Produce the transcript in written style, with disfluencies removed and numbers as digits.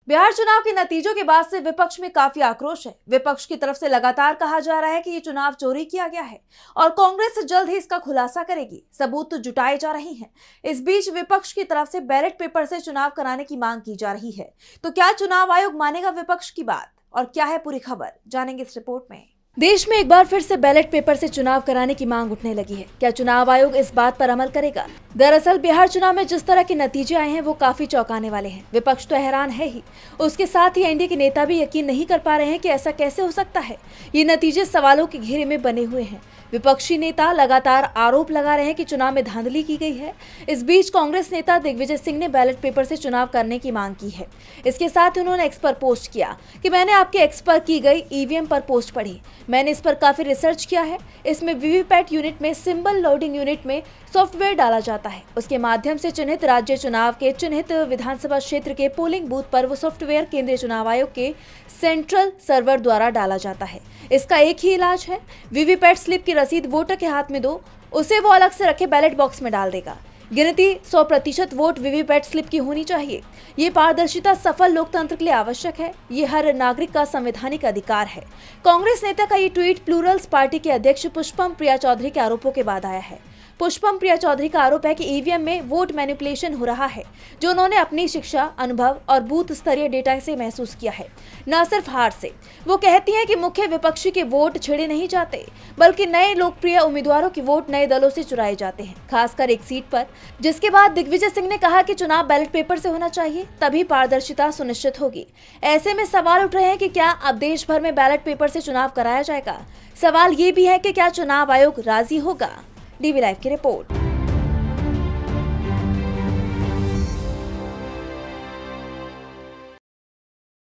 बिहार चुनाव के नतीजों के बाद से विपक्ष में काफी आक्रोश है। विपक्ष की तरफ से लगातार कहा जा रहा है कि ये चुनाव चोरी किया गया है और कांग्रेस जल्द ही इसका खुलासा करेगी। सबूत तो जुटाए जा रहे हैं। इस बीच विपक्ष की तरफ से बैलेट पेपर से चुनाव कराने की मांग की जा रही है। तो क्या चुनाव आयोग मानेगा विपक्ष की बात और क्या है पूरी खबर, जानेंगे इस रिपोर्ट में। देश में एक बार फिर से बैलेट पेपर से चुनाव कराने की मांग उठने लगी है। क्या चुनाव आयोग इस बात पर अमल करेगा? दरअसल बिहार चुनाव में जिस तरह के नतीजे आए हैं वो काफी चौंकाने वाले हैं। विपक्ष तो हैरान है ही, उसके साथ ही एनडीए के नेता भी यकीन नहीं कर पा रहे हैं कि ऐसा कैसे हो सकता है। ये नतीजे सवालों के घेरे में बने हुए हैं। विपक्षी नेता लगातार आरोप लगा रहे हैं कि चुनाव में धांधली की गई है। इस बीच कांग्रेस नेता दिग्विजय सिंह ने बैलेट पेपर से चुनाव करने की मांग की है। इसके साथ उन्होंने एक्स पर पोस्ट किया कि मैंने आपके एक्स पर की गई ईवीएम पर पोस्ट पढ़ी। मैंने इस पर काफी रिसर्च किया है। इसमें वीवीपैट यूनिट में सिंबल लोडिंग यूनिट में सॉफ्टवेयर डाला जाता है। उसके माध्यम से चिन्हित राज्य चुनाव के चिन्हित विधानसभा क्षेत्र के पोलिंग बूथ पर वो सॉफ्टवेयर केंद्रीय चुनाव आयोग के सेंट्रल सर्वर द्वारा डाला जाता है। इसका एक ही इलाज है, वीवीपैट स्लिप की रसीद वोटर के हाथ में दो, उसे वो अलग से रखे बैलेट बॉक्स में डाल देगा। गिनती 100% वोट वीवीपैट स्लिप की होनी चाहिए। ये पारदर्शिता सफल लोकतंत्र के लिए आवश्यक है। ये हर नागरिक का संवैधानिक अधिकार है। कांग्रेस नेता का ये ट्वीट प्लूरल्स पार्टी के अध्यक्ष पुष्पम प्रिया चौधरी के आरोपों के बाद आया है। पुष्पम प्रिया चौधरी का आरोप है कि ईवीएम में वोट मैनिपुलेशन हो रहा है, जो उन्होंने अपनी शिक्षा, अनुभव और बूथ स्तरीय डेटा से महसूस किया है। न सिर्फ हार से, वो कहती हैं कि मुख्य विपक्षी के वोट छेड़े नहीं जाते, बल्कि नए लोकप्रिय उम्मीदवारों के वोट नए दलों से चुराए जाते हैं, खासकर एक सीट पर। जिसके बाद दिग्विजय सिंह ने कहा कि चुनाव बैलेट पेपर से होना चाहिए, तभी पारदर्शिता सुनिश्चित होगी। ऐसे में सवाल उठ रहे हैं कि क्या अब देश भर में बैलेट पेपर से चुनाव कराया जाएगा? सवाल ये भी है कि क्या चुनाव आयोग राजी होगा? डीवी लाइव की रिपोर्ट।